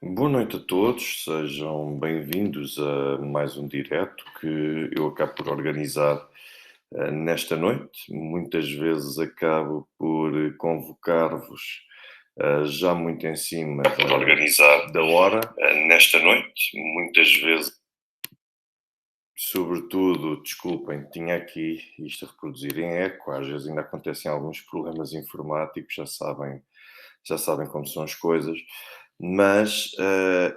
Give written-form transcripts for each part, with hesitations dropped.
Boa noite a todos, sejam bem-vindos a mais um direto que eu acabo por organizar nesta noite. Muitas vezes acabo por convocar-vos já muito em cima Por organizar da hora, nesta noite, muitas vezes. sobretudo, desculpem, tinha aqui isto a reproduzir em eco, às vezes ainda acontecem alguns problemas informáticos, já sabem como são as coisas, mas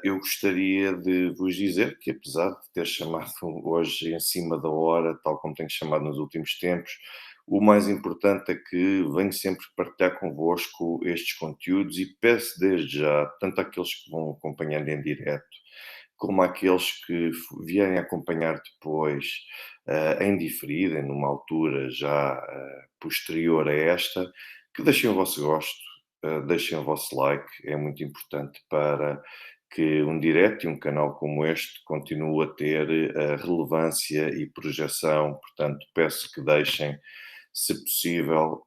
eu gostaria de vos dizer que, apesar de ter chamado hoje em cima da hora, tal como tenho chamado nos últimos tempos, o mais importante é que venho sempre partilhar convosco estes conteúdos e peço desde já, tanto àqueles que vão acompanhando em direto, como àqueles que vierem acompanhar depois em diferida, numa altura já posterior a esta, que deixem o vosso gosto, deixem o vosso like, é muito importante para que um direto e um canal como este continue a ter relevância e projeção. Portanto, peço que deixem, se possível,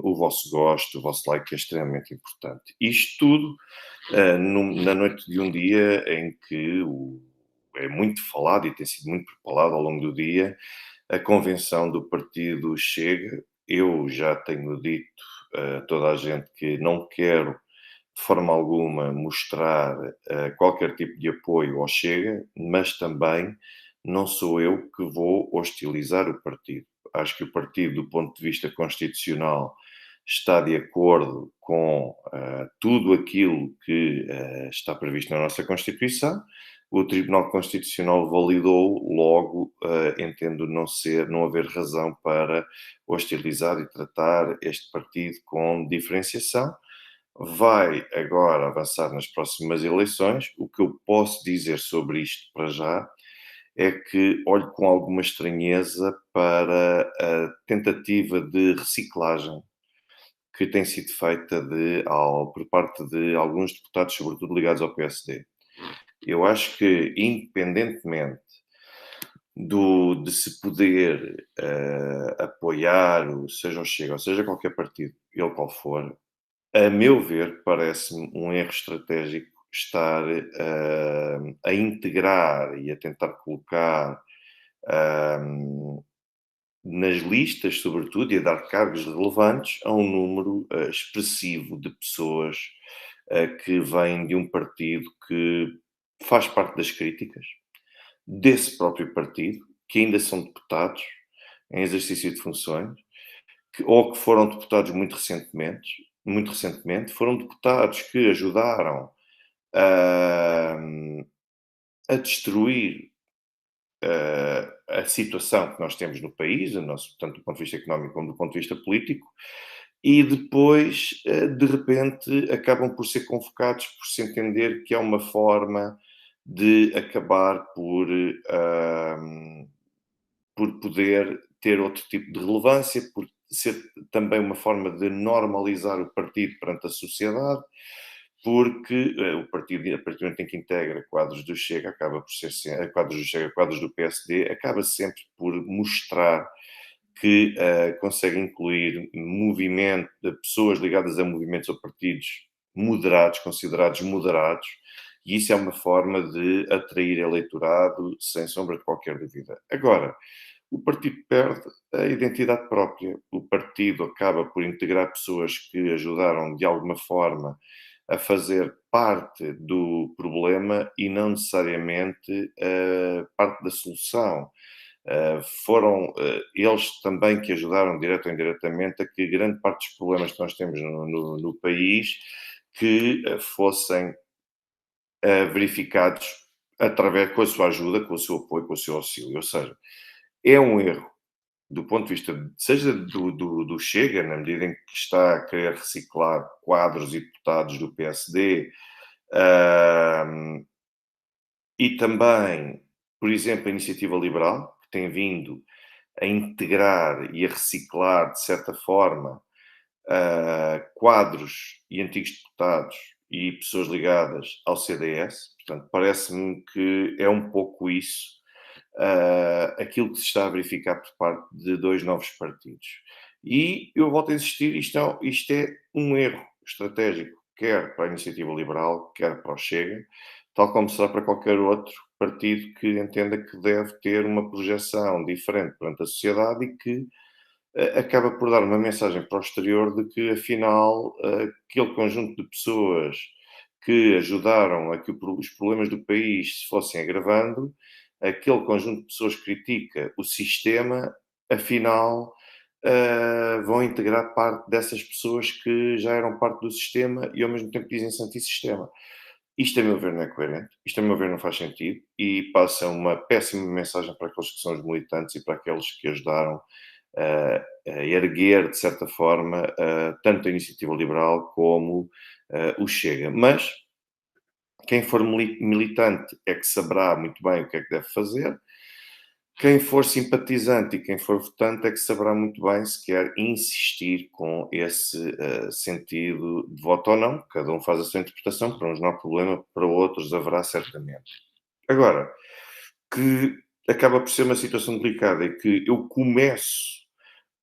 o vosso gosto, o vosso like é extremamente importante. Isto tudo na noite de um dia em que é muito falado e tem sido muito propalado ao longo do dia a convenção do partido Chega. Eu já tenho dito a toda a gente que não quero de forma alguma mostrar qualquer tipo de apoio ao Chega, mas também não sou eu que vou hostilizar o partido. Acho que o partido, do ponto de vista constitucional, está de acordo com tudo aquilo que está previsto na nossa Constituição. O Tribunal Constitucional validou, logo entendo não haver razão para hostilizar e tratar este partido com diferenciação. Vai agora avançar nas próximas eleições. O que eu posso dizer sobre isto para já é que olho com alguma estranheza para a tentativa de reciclagem que tem sido feita por parte de alguns deputados, sobretudo ligados ao PSD. Eu acho que, independentemente de se poder apoiar, seja o Chega, ou seja qualquer partido, ele qual for, a meu ver, parece-me um erro estratégico estar a integrar e a tentar colocar nas listas, sobretudo, e a dar cargos relevantes a um número expressivo de pessoas que vêm de um partido que faz parte das críticas, desse próprio partido, que ainda são deputados em exercício de funções, ou que foram deputados muito recentemente, foram deputados que ajudaram a, a destruir a situação que nós temos no país, tanto do ponto de vista económico como do ponto de vista político, e depois, de repente, acabam por ser convocados por se entender que é uma forma de acabar por poder ter outro tipo de relevância, por ser também uma forma de normalizar o partido perante a sociedade, porque o partido, a partir do momento em que integra quadros do Chega, acaba por ser quadros do Chega, quadros do PSD, acaba sempre por mostrar que consegue incluir movimento de pessoas ligadas a movimentos ou partidos moderados, considerados moderados, e isso é uma forma de atrair eleitorado sem sombra de qualquer dúvida. Agora, o partido perde a identidade própria. O partido acaba por integrar pessoas que ajudaram de alguma forma a fazer parte do problema e não necessariamente parte da solução. Foram eles também que ajudaram, direto ou indiretamente, a que grande parte dos problemas que nós temos no país que fossem verificados através, com a sua ajuda, com o seu apoio, com o seu auxílio. Ou seja, é um erro do ponto de vista, seja do Chega, na medida em que está a querer reciclar quadros e deputados do PSD, ahm, e também, por exemplo, a Iniciativa Liberal, que tem vindo a integrar e a reciclar, de certa forma, quadros e antigos deputados e pessoas ligadas ao CDS. Portanto, parece-me que é um pouco isso aquilo que se está a verificar por parte de dois novos partidos. E eu volto a insistir, isto é um erro estratégico. quer para a Iniciativa Liberal, quer para o Chega, tal como será para qualquer outro partido que entenda que deve ter uma projeção diferente perante a sociedade e que acaba por dar uma mensagem para o exterior de que, afinal, aquele conjunto de pessoas que ajudaram a que os problemas do país se fossem agravando, aquele conjunto de pessoas que critica o sistema, afinal, vão integrar parte dessas pessoas que já eram parte do sistema e ao mesmo tempo dizem-se antissistema. Isto, a meu ver, não é coerente, isto, a meu ver, não faz sentido e passa uma péssima mensagem para aqueles que são os militantes e para aqueles que ajudaram a erguer, de certa forma, tanto a Iniciativa Liberal como o Chega. Mas quem for militante é que saberá muito bem o que é que deve fazer. Quem for simpatizante e quem for votante é que saberá muito bem se quer insistir com esse sentido de voto ou não. Cada um faz a sua interpretação, para uns não há problema, para outros haverá certamente. Agora, que acaba por ser uma situação delicada e que eu começo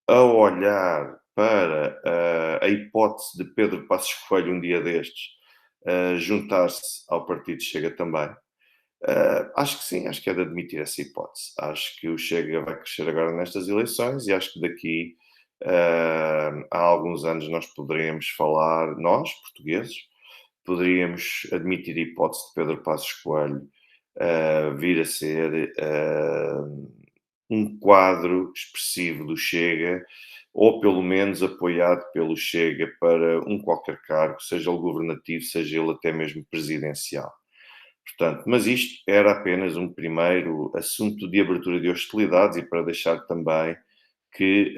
a olhar para a hipótese de Pedro Passos Coelho um dia destes juntar-se ao partido Chega também. Acho que sim, acho que é de admitir essa hipótese. Acho que o Chega vai crescer agora nestas eleições e acho que daqui a alguns anos nós poderemos falar, nós, portugueses, poderíamos admitir a hipótese de Pedro Passos Coelho vir a ser um quadro expressivo do Chega, ou pelo menos apoiado pelo Chega para um qualquer cargo, seja ele governativo, seja ele até mesmo presidencial. Portanto, mas isto era apenas um primeiro assunto de abertura de hostilidades e para deixar também que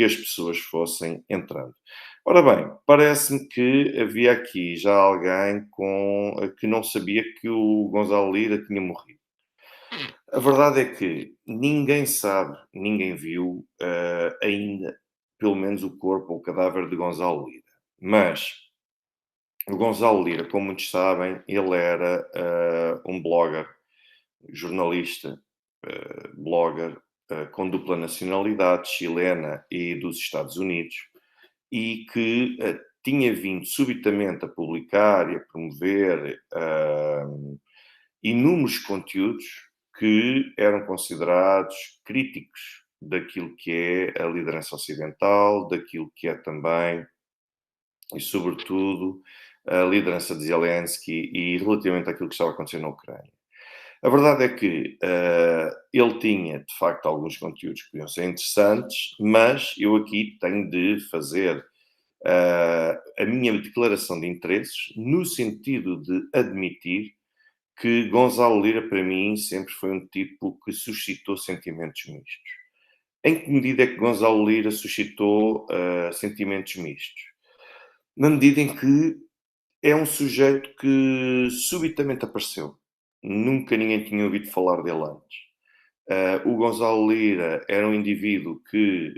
as pessoas fossem entrando. Ora bem, parece-me que havia aqui já alguém que não sabia que o Gonçalo Lira tinha morrido. A verdade é que ninguém sabe, ninguém viu ainda, pelo menos o corpo ou o cadáver de Gonçalo Lira. Mas o Gonçalo Lira, como muitos sabem, ele era um blogger, jornalista, blogger, com dupla nacionalidade, chilena e dos Estados Unidos, e que tinha vindo subitamente a publicar e a promover inúmeros conteúdos que eram considerados críticos daquilo que é a liderança ocidental, daquilo que é também, e sobretudo, a liderança de Zelensky e relativamente àquilo que estava acontecendo na Ucrânia. A verdade é que ele tinha, de facto, alguns conteúdos que podiam ser interessantes, mas eu aqui tenho de fazer a minha declaração de interesses no sentido de admitir que Gonçalo Lira, para mim, sempre foi um tipo que suscitou sentimentos mistos. Em que medida é que Gonçalo Lira suscitou sentimentos mistos? Na medida em que é um sujeito que subitamente apareceu. Nunca ninguém tinha ouvido falar dele antes. O Gonçalo Lira era um indivíduo que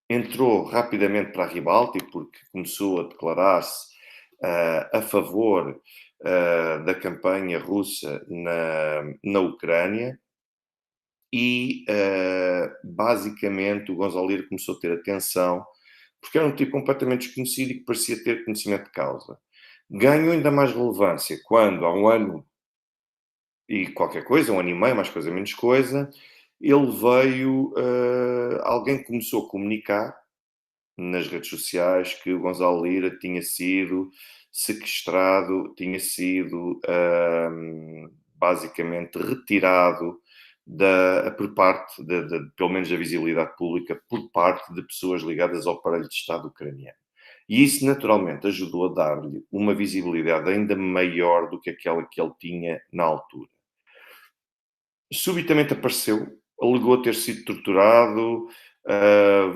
entrou rapidamente para a ribalta porque começou a declarar-se a favor da campanha russa na Ucrânia e, basicamente, o Gonçalo Lira começou a ter atenção porque era um tipo completamente desconhecido e que parecia ter conhecimento de causa. Ganhou ainda mais relevância quando, há um ano e qualquer coisa, um ano e meio, mais coisa, menos coisa, ele veio, alguém começou a comunicar nas redes sociais que o Gonçalo Lira tinha sido sequestrado, tinha sido basicamente retirado por parte, pelo menos da visibilidade pública, por parte de pessoas ligadas ao aparelho de Estado ucraniano. E isso, naturalmente, ajudou a dar-lhe uma visibilidade ainda maior do que aquela que ele tinha na altura. Subitamente apareceu, alegou ter sido torturado,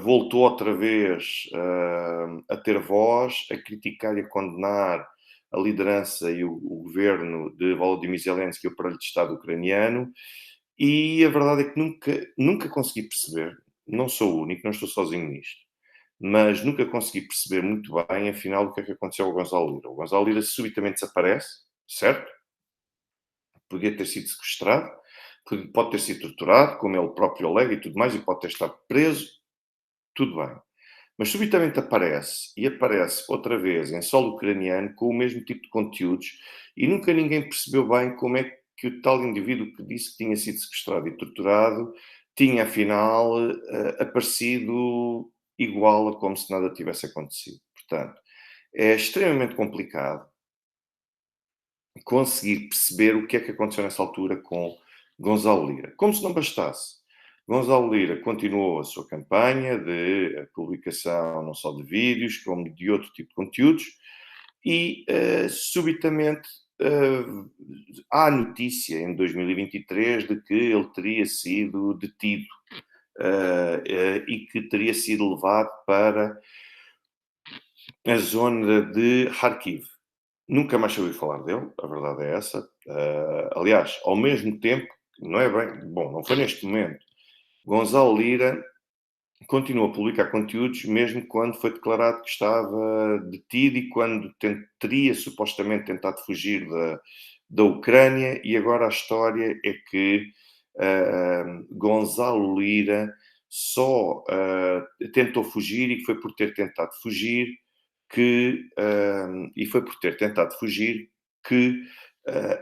voltou outra vez a ter voz, a criticar e a condenar a liderança e o governo de Volodymyr Zelensky e o aparelho de Estado ucraniano, e a verdade é que nunca consegui perceber, não sou o único, não estou sozinho nisto, mas nunca consegui perceber muito bem, afinal, o que é que aconteceu ao Gonçalo Lira. O Gonçalo Lira subitamente desaparece, certo? Podia ter sido sequestrado, pode ter sido torturado, como ele próprio alega e tudo mais, e pode ter estado preso, tudo bem. mas subitamente aparece e aparece outra vez em solo ucraniano com o mesmo tipo de conteúdos e nunca ninguém percebeu bem como é que o tal indivíduo que disse que tinha sido sequestrado e torturado tinha afinal aparecido igual a como se nada tivesse acontecido. Portanto, é extremamente complicado conseguir perceber o que é que aconteceu nessa altura com Gonçalo Lira. Como se não bastasse. Gonçalo Lira continuou a sua campanha de publicação não só de vídeos, como de outro tipo de conteúdos, e subitamente há notícia em 2023 de que ele teria sido detido e que teria sido levado para a zona de Kharkiv. Nunca mais ouvi falar dele, a verdade é essa. Aliás, ao mesmo tempo, não é bem, bom, não foi neste momento, Gonçalo Lira continua a publicar conteúdos mesmo quando foi declarado que estava detido e quando teria supostamente tentado fugir da Ucrânia, e agora a história é que Gonçalo Lira só tentou fugir e foi por ter tentado fugir que, e foi por ter tentado fugir que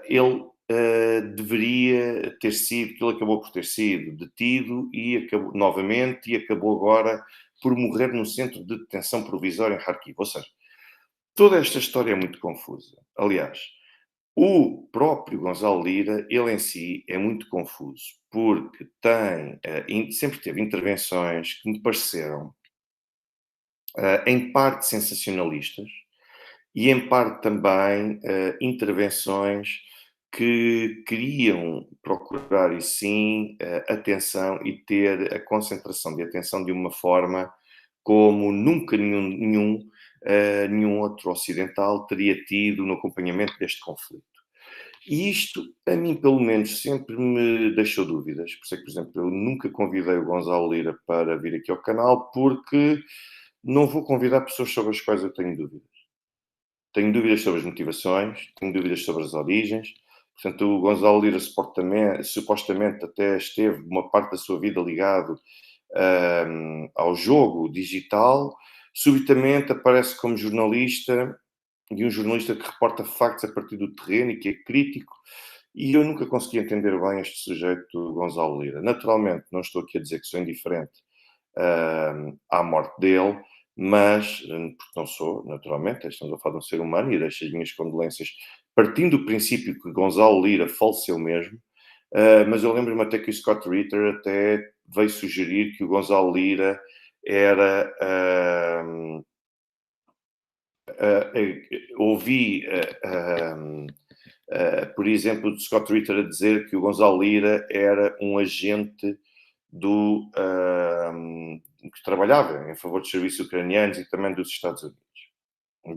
ele deveria ter sido, que ele acabou por ter sido detido e acabou novamente e acabou agora por morrer num centro de detenção provisória em Kharkiv. Ou seja, toda esta história é muito confusa. Aliás, o próprio Gonçalo Lira, ele em si é muito confuso, porque tem, sempre teve intervenções que me pareceram, em parte sensacionalistas, e em parte também intervenções que queriam procurar, e sim, atenção e ter a concentração de atenção de uma forma como nunca nenhum outro ocidental teria tido no acompanhamento deste conflito. E isto, a mim, pelo menos, sempre me deixou dúvidas. Por isso é que, por exemplo, eu nunca convidei o Gonçalo Lira para vir aqui ao canal, porque não vou convidar pessoas sobre as quais eu tenho dúvidas. Tenho dúvidas sobre as motivações, tenho dúvidas sobre as origens. Portanto, o Gonçalo Lira supostamente até esteve uma parte da sua vida ligado ao jogo digital. Subitamente aparece como jornalista, e um jornalista que reporta factos a partir do terreno e que é crítico. E eu nunca consegui entender bem este sujeito, Gonçalo Lira. Naturalmente, não estou aqui a dizer que sou indiferente à morte dele, mas, porque não sou, naturalmente, estamos a falar de um ser humano e deixo as minhas condolências, partindo do princípio que Gonçalo Lira faleceu mesmo, mas eu lembro-me até que o Scott Ritter até veio sugerir que o Gonçalo Lira era. Ouvi, por exemplo, o Scott Ritter a dizer que o Gonçalo Lira era um agente que trabalhava em favor dos serviços ucranianos e também dos Estados Unidos.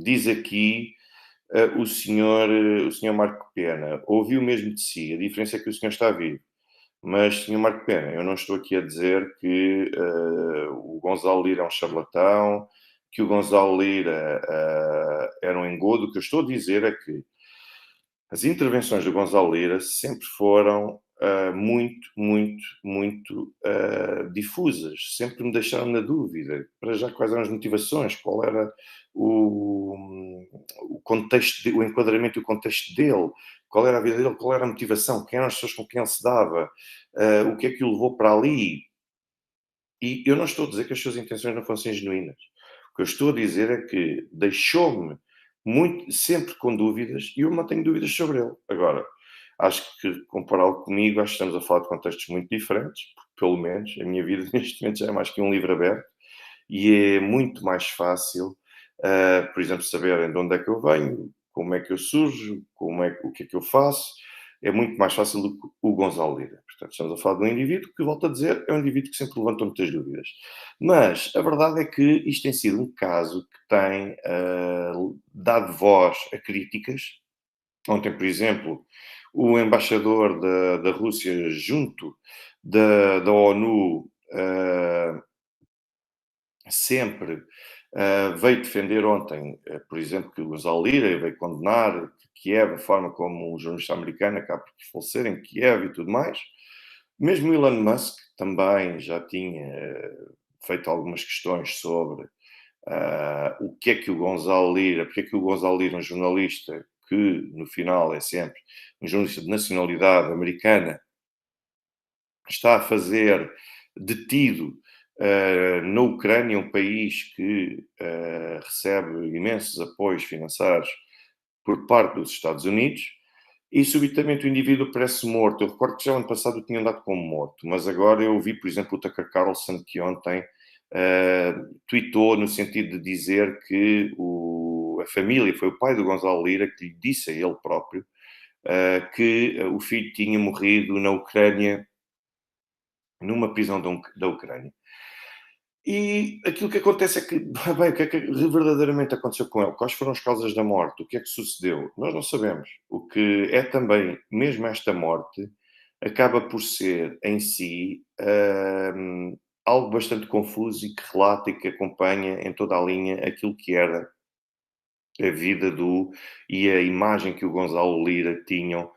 Diz aqui o senhor Marco Pena, ouviu mesmo de si, a diferença é que o senhor está vivo. Mas, senhor Marco Pena, eu não estou aqui a dizer que o Gonçalo Lira é um charlatão, que o Gonçalo Lira era um engodo. O que eu estou a dizer é que as intervenções do Gonçalo Lira sempre foram muito, muito, muito difusas. Sempre me deixaram na dúvida. Para já, quais eram as motivações? Qual era o contexto, o enquadramento e o contexto dele? Qual era a vida dele? Qual era a motivação? Quem eram as pessoas com quem ele se dava? O que é que o levou para ali? E eu não estou a dizer que as suas intenções não fossem genuínas. O que eu estou a dizer é que deixou-me muito, sempre com dúvidas, e eu mantenho dúvidas sobre ele. Agora, acho que compará-lo comigo, acho que estamos a falar de contextos muito diferentes, porque, pelo menos a minha vida neste momento já é mais que um livro aberto, e é muito mais fácil, por exemplo, saberem de onde é que eu venho, como é que eu surjo, o que é que eu faço. É muito mais fácil do que o Gonçalo Lira. Portanto, estamos a falar de um indivíduo que, volto a dizer, é um indivíduo que sempre levantou muitas dúvidas. Mas a verdade é que isto tem sido um caso que tem dado voz a críticas. Ontem, por exemplo, o embaixador da Rússia junto da ONU sempre veio defender ontem, por exemplo, que o Gonçalo Lira veio condenar Kiev, a forma como um jornalista americano acaba por falecer em Kiev e tudo mais. Mesmo Elon Musk também já tinha feito algumas questões sobre O que é que o Gonzalo Lira, porque é que o Gonzalo Lira, um jornalista que no final é sempre um jornalista de nacionalidade americana, está a fazer detido na Ucrânia, um país que recebe imensos apoios financeiros por parte dos Estados Unidos, e subitamente o indivíduo parece morto. Eu recordo que já ano passado o tinham dado como morto, mas agora eu vi, por exemplo, o Tucker Carlson, que ontem tweetou no sentido de dizer que a família, foi o pai do Gonzalo Lira, que lhe disse a ele próprio que o filho tinha morrido na Ucrânia, numa prisão da Ucrânia. E aquilo que acontece é que, bem, o que é que verdadeiramente aconteceu com ele? Quais foram as causas da morte? O que é que sucedeu? Nós não sabemos. O que é também, mesmo esta morte, acaba por ser em si algo bastante confuso e que relata e que acompanha em toda a linha aquilo que era a vida e a imagem que o Gonzalo Lira tinham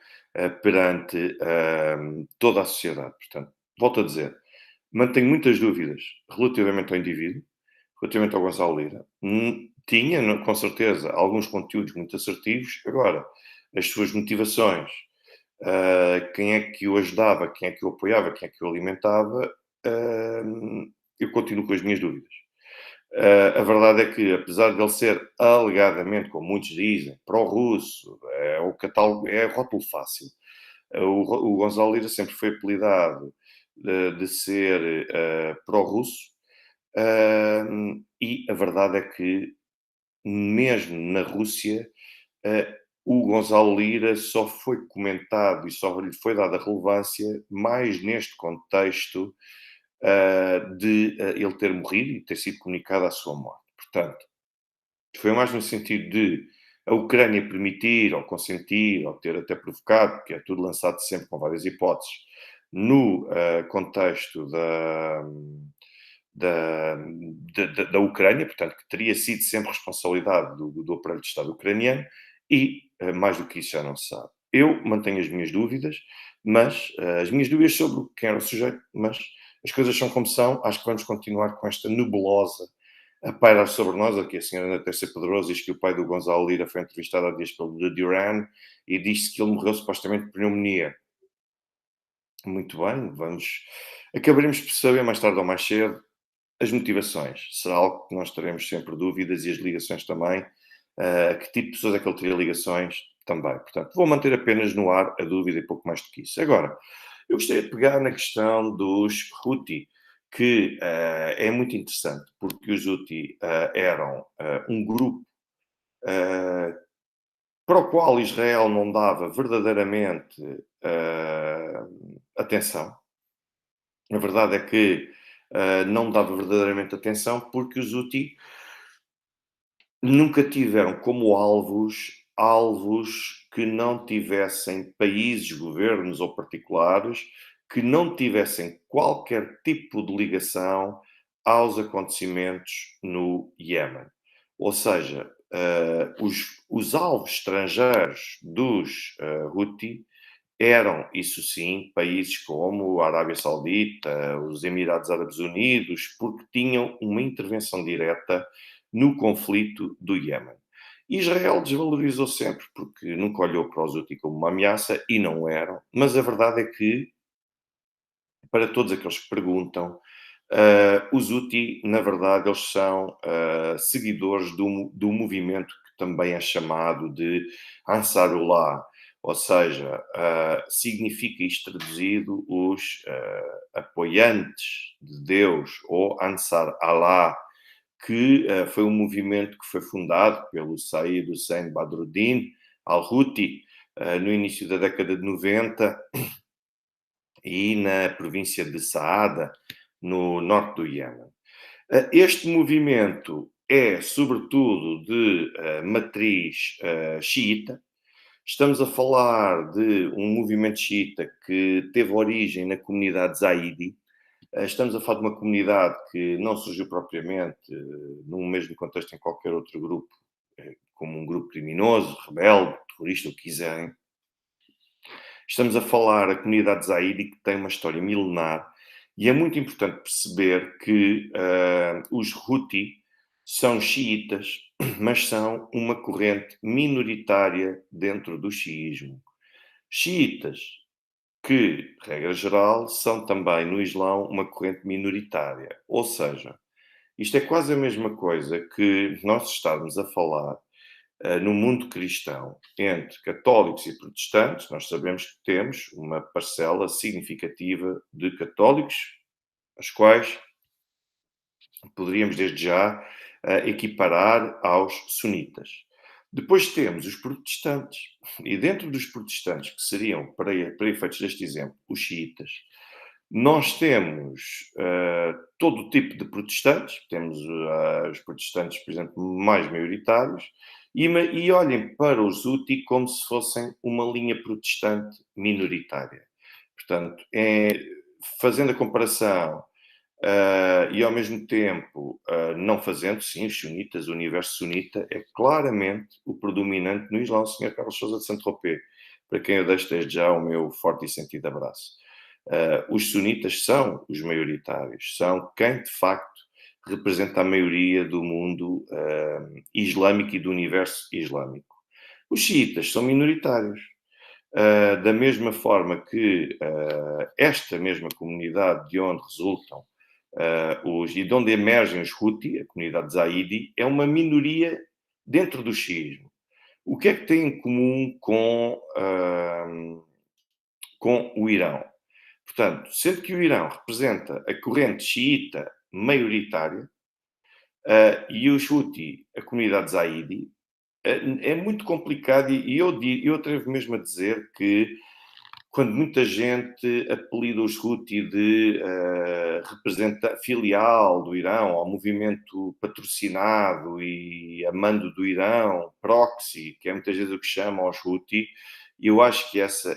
perante toda a sociedade. Portanto, volto a dizer, mantenho muitas dúvidas relativamente ao indivíduo, relativamente ao Gonçalo Lira. Tinha, com certeza, alguns conteúdos muito assertivos. Agora, as suas motivações, quem é que o ajudava, quem é que o apoiava, quem é que o alimentava, eu continuo com as minhas dúvidas. A verdade é que, apesar de ele ser alegadamente, como muitos dizem, pró-russo, é o catálogo, é rótulo fácil. O Gonçalo Lira sempre foi apelidado de ser pró-russo, e a verdade é que, mesmo na Rússia, o Gonçalo Lira só foi comentado e só lhe foi dada relevância mais neste contexto de ele ter morrido e ter sido comunicada a sua morte. Portanto, foi mais no sentido de a Ucrânia permitir, ou consentir, ou ter até provocado, porque é tudo lançado sempre com várias hipóteses, no contexto da Ucrânia, portanto, que teria sido sempre responsabilidade do aparelho de Estado ucraniano, e mais do que isso já não se sabe. Eu mantenho as minhas dúvidas, mas as minhas dúvidas sobre quem era o sujeito, mas as coisas são como são, acho que vamos continuar com esta nebulosa a pairar sobre nós. Aqui a senhora Ana Terça Pedroso diz que o pai do Gonzalo Lira foi entrevistado há dias pelo The Duran e disse que ele morreu supostamente de pneumonia. Muito bem, acabaremos por saber mais tarde ou mais cedo as motivações. Será algo que nós teremos sempre dúvidas, e as ligações também. Que tipo de pessoas é que ele teria ligações também. Portanto, vou manter apenas no ar a dúvida e pouco mais do que isso. Agora, eu gostaria de pegar na questão dos Houthi, que é muito interessante, porque os Houthi eram um grupo para o qual Israel não dava verdadeiramente atenção. A verdade é que não dava verdadeiramente atenção, porque os Houthi nunca tiveram como alvos que não tivessem países, governos ou particulares que não tivessem qualquer tipo de ligação aos acontecimentos no Iémen. Ou seja, os alvos estrangeiros dos Houthi eram, isso sim, países como a Arábia Saudita, os Emirados Árabes Unidos, porque tinham uma intervenção direta no conflito do Iémen. Israel desvalorizou sempre, porque nunca olhou para os Houthi como uma ameaça, e não eram, mas a verdade é que, para todos aqueles que perguntam, os Houthi, na verdade, eles são seguidores do movimento que também é chamado de Ansarullah, ou seja, significa isto traduzido os apoiantes de Deus, ou Ansar Allah, que foi um movimento que foi fundado pelo Said Hussein Badruddin al-Houthi no início da década de 90, e na província de Saada, no norte do Iémen. Este movimento é, sobretudo, de matriz xiita. Estamos a falar de um movimento xiita que teve origem na comunidade Zaidi. Estamos a falar de uma comunidade que não surgiu propriamente num mesmo contexto em qualquer outro grupo, como um grupo criminoso, rebelde, terrorista, o que quiserem. Estamos a falar da comunidade Zaidi, que tem uma história milenar, e é muito importante perceber que os Houthi são xiitas, mas são uma corrente minoritária dentro do xiismo. Xiitas, que, regra geral, são também no Islão uma corrente minoritária. Ou seja, isto é quase a mesma coisa que nós estarmos a falar no mundo cristão entre católicos e protestantes. Nós sabemos que temos uma parcela significativa de católicos, as quais poderíamos desde já equiparar aos sunitas. Depois temos os protestantes, e dentro dos protestantes, que seriam, para efeitos deste exemplo, os xiitas, nós temos todo o tipo de protestantes, temos os protestantes, por exemplo, mais maioritários, e olhem para os Houthi como se fossem uma linha protestante minoritária. Portanto, fazendo a comparação e ao mesmo tempo não fazendo, sim, os sunitas, o universo sunita é claramente o predominante no Islão, Sr. Carlos Sousa de Saint-Tropez, para quem eu deixo desde já o meu forte e sentido abraço. Os sunitas são os maioritários, são quem de facto representa a maioria do mundo islâmico e do universo islâmico. Os xiitas são minoritários. Da mesma forma que esta mesma comunidade de onde resultam e de onde emergem os Houthi, a comunidade Zaidi, é uma minoria dentro do xiismo. O que é que tem em comum com o Irão? Portanto, sendo que o Irão representa a corrente xiita maioritária e os Houthi, a comunidade Zaidi, é muito complicado e eu atrevo mesmo a dizer que quando muita gente apelida os Houthi de filial do Irão, ao movimento patrocinado e amando do Irão, proxy, que é muitas vezes o que chamam aos Houthi, eu acho que esse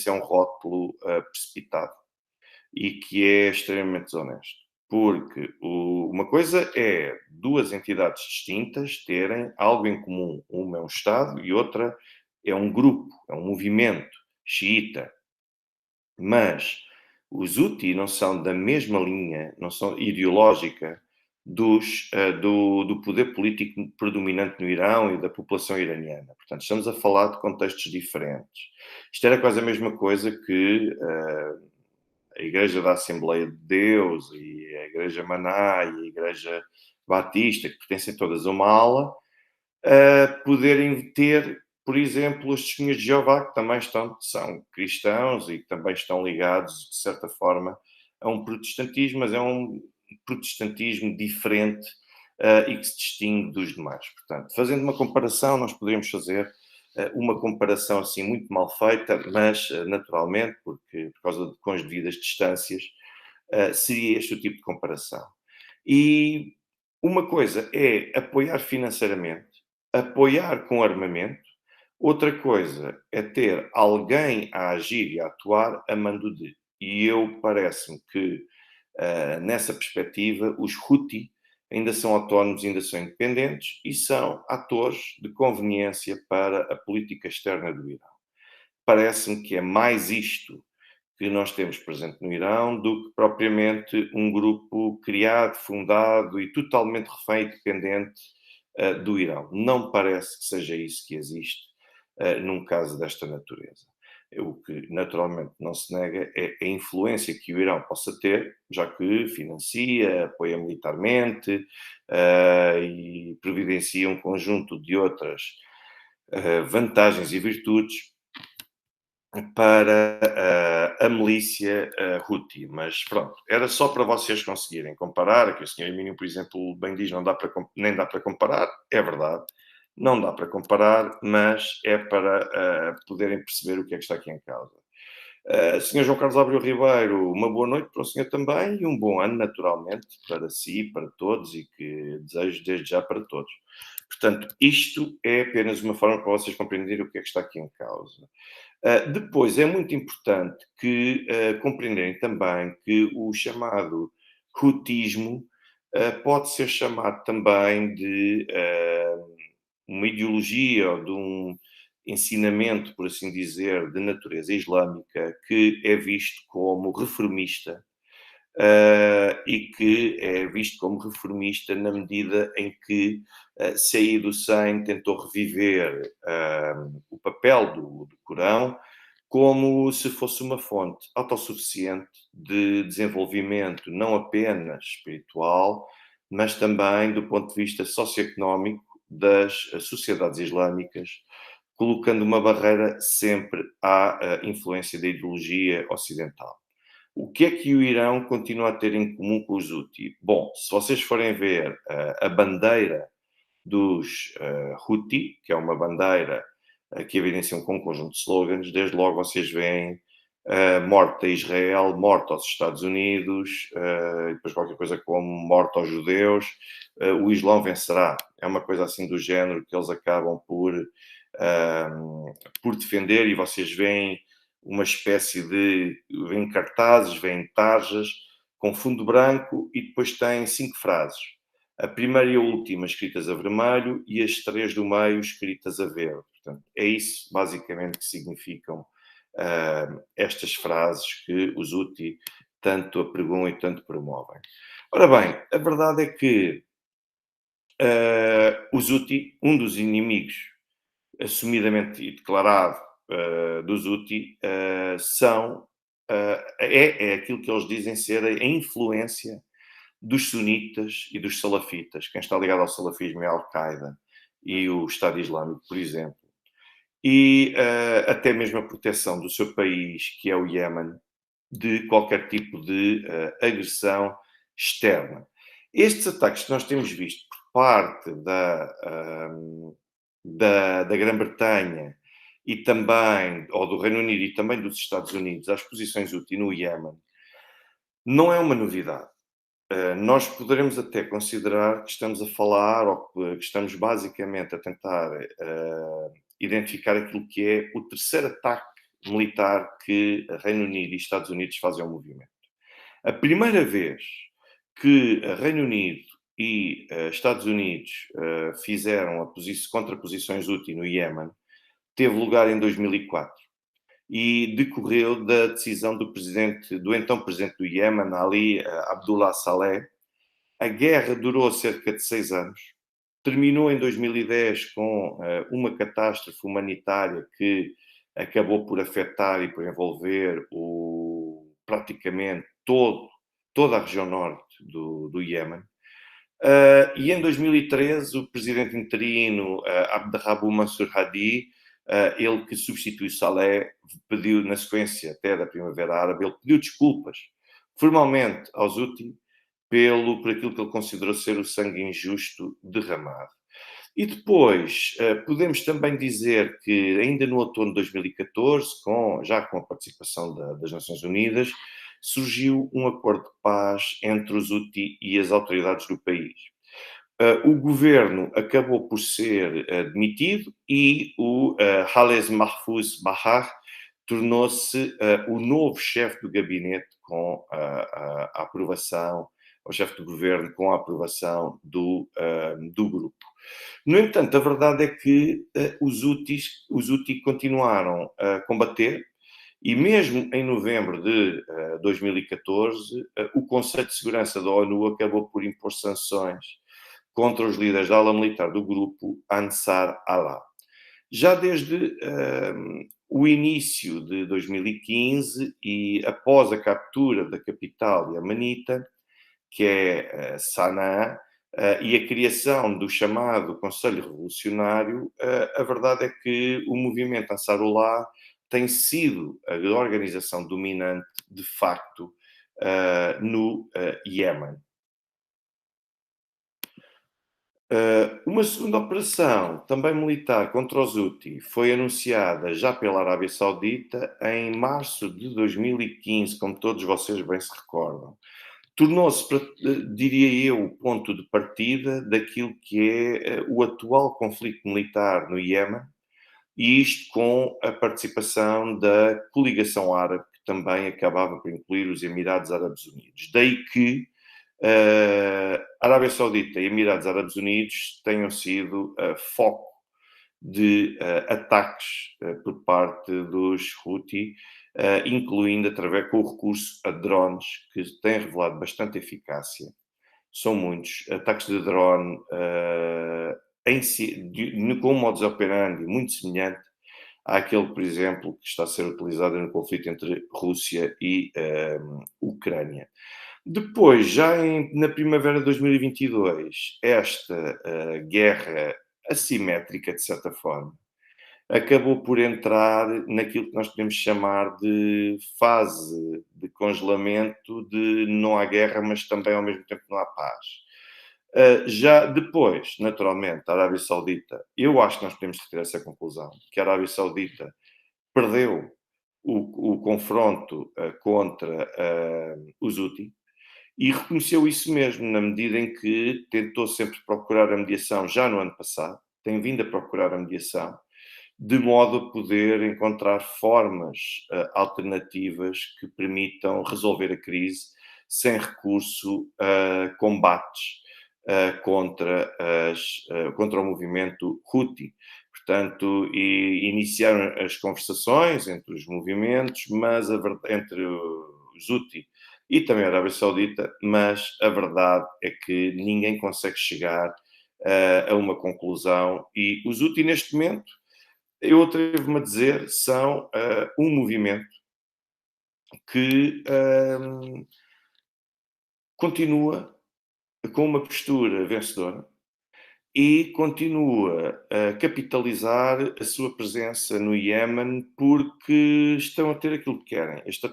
é um rótulo precipitado e que é extremamente desonesto. Porque uma coisa é duas entidades distintas terem algo em comum. Uma é um Estado e outra é um grupo, é um movimento xiita. Mas os Houthi não são da mesma linha, não são ideológica do poder político predominante no Irão e da população iraniana. Portanto, estamos a falar de contextos diferentes. Isto era quase a mesma coisa que a Igreja da Assembleia de Deus e a Igreja Maná e a Igreja Batista, que pertencem todas a uma ala, poderem ter, por exemplo, os testemunhas de Jeová, que também são cristãos e que também estão ligados, de certa forma, a um protestantismo, mas é um protestantismo diferente e que se distingue dos demais. Portanto, fazendo uma comparação, nós poderíamos fazer uma comparação assim muito mal feita, mas naturalmente, por causa com as devidas distâncias, seria este o tipo de comparação. E uma coisa é apoiar financeiramente, apoiar com armamento, outra coisa é ter alguém a agir e a atuar a mando de. E eu parece-me que, nessa perspectiva, os Houthi ainda são autónomos, ainda são independentes e são atores de conveniência para a política externa do Irão. Parece-me que é mais isto que nós temos presente no Irão do que propriamente um grupo criado, fundado e totalmente refém e dependente do Irão. Não parece que seja isso que existe num caso desta natureza. O que naturalmente não se nega é a influência que o Irão possa ter, já que financia, apoia militarmente e providencia um conjunto de outras vantagens e virtudes para a milícia Houthi. Mas pronto, era só para vocês conseguirem comparar, que o Sr. Emílio, por exemplo, bem diz, nem dá para comparar, é verdade, não dá para comparar, mas é para poderem perceber o que é que está aqui em causa. Sr. João Carlos Abreu Ribeiro, uma boa noite para o senhor também e um bom ano, naturalmente, para si, para todos e que desejo desde já para todos. Portanto, isto é apenas uma forma para vocês compreenderem o que é que está aqui em causa. Depois, é muito importante que compreenderem também que o chamado Houtismo pode ser chamado também de uma ideologia ou de um ensinamento, por assim dizer, de natureza islâmica, que é visto como reformista e que é visto como reformista na medida em que, saído sem, tentou reviver o papel do Corão como se fosse uma fonte autossuficiente de desenvolvimento, não apenas espiritual, mas também do ponto de vista socioeconómico das sociedades islâmicas, colocando uma barreira sempre à influência da ideologia ocidental. O que é que o Irão continua a ter em comum com os Houthi? Bom, se vocês forem ver a bandeira dos Houthi, que é uma bandeira que evidencia um conjunto de slogans, desde logo vocês veem morte a Israel, morte aos Estados Unidos, e depois qualquer coisa como morte aos judeus, o Islão vencerá. É uma coisa assim do género que eles acabam por defender, e vocês veem uma espécie de... vêm cartazes, vêm tarjas com fundo branco e depois têm 5 frases. A primeira e a última escritas a vermelho e as 3 do meio escritas a verde. Portanto, é isso basicamente que significam estas frases que os Houthi tanto apregoam e tanto promovem. Ora bem, a verdade é que os Houthi, um dos inimigos assumidamente e declarado dos Houthi, é aquilo que eles dizem ser a influência dos sunitas e dos salafitas. Quem está ligado ao salafismo é a Al-Qaeda e o Estado Islâmico, por exemplo. E até mesmo a proteção do seu país, que é o Iémen, de qualquer tipo de agressão externa. Estes ataques que nós temos visto por parte da Grã-Bretanha e também, ou do Reino Unido e também dos Estados Unidos, às posições Houthi no Iémen, não é uma novidade. Nós poderemos até considerar que estamos a falar, ou que estamos basicamente a tentar identificar aquilo que é o terceiro ataque militar que Reino Unido e Estados Unidos fazem ao movimento. A primeira vez que Reino Unido e Estados Unidos fizeram contraposições Houthi no Iémen teve lugar em 2004 e decorreu da decisão do então presidente do Iémen, Ali Abdullah Saleh. A guerra durou cerca de 6 anos, terminou em 2010 com uma catástrofe humanitária que acabou por afetar e por envolver praticamente toda a região norte do Iémen. E em 2013, o presidente interino Abderrabou Mansur Hadi, ele que substitui Saleh, pediu, na sequência até da Primavera Árabe, ele pediu desculpas formalmente aos Houthi por aquilo que ele considerou ser o sangue injusto derramado. E depois, podemos também dizer que, ainda no outono de 2014, já com a participação das Nações Unidas, surgiu um acordo de paz entre os Houthi e as autoridades do país. O governo acabou por ser demitido e o Khaled Mahfouz Bahar tornou-se o novo chefe do gabinete com a aprovação, o chefe do governo com a aprovação do grupo. No entanto, a verdade é que os Houthi continuaram a combater e mesmo em novembro de 2014, o Conselho de Segurança da ONU acabou por impor sanções contra os líderes da ala militar do grupo Ansar Allah. Já desde o início de 2015 e após a captura da capital iemenita, que é Sanaa, e a criação do chamado Conselho Revolucionário, a verdade é que o movimento Ansarullah tem sido a organização dominante, de facto, no Iémen. Uma segunda operação, também militar, contra os Houthi, foi anunciada já pela Arábia Saudita em março de 2015, como todos vocês bem se recordam. Tornou-se, diria eu, o ponto de partida daquilo que é o atual conflito militar no Iémen, e isto com a participação da coligação árabe, que também acabava por incluir os Emirados Árabes Unidos. Daí que Arábia Saudita e Emirados Árabes Unidos tenham sido foco de ataques por parte dos Houthi, incluindo através com o recurso a drones, que tem revelado bastante eficácia. São muitos ataques de drone em si, com um modus operandi muito semelhante àquele, por exemplo, que está a ser utilizado no conflito entre Rússia e Ucrânia. Depois, na primavera de 2022, esta guerra assimétrica, de certa forma, acabou por entrar naquilo que nós podemos chamar de fase de congelamento de não há guerra, mas também ao mesmo tempo não há paz. Já depois, naturalmente, a Arábia Saudita, eu acho que nós podemos retirar essa conclusão, que a Arábia Saudita perdeu o confronto contra os Houthi, e reconheceu isso mesmo, na medida em que tentou sempre procurar a mediação já no ano passado, tem vindo a procurar a mediação, de modo a poder encontrar formas alternativas que permitam resolver a crise sem recurso a combates contra o movimento Houthi. Portanto, iniciaram as conversações entre os movimentos, mas entre os Houthi e também a Arábia Saudita, mas a verdade é que ninguém consegue chegar a uma conclusão, e os Houthi neste momento, eu atrevo-me a dizer, são um movimento que continua com uma postura vencedora e continua a capitalizar a sua presença no Iémen, porque estão a ter aquilo que querem. Estes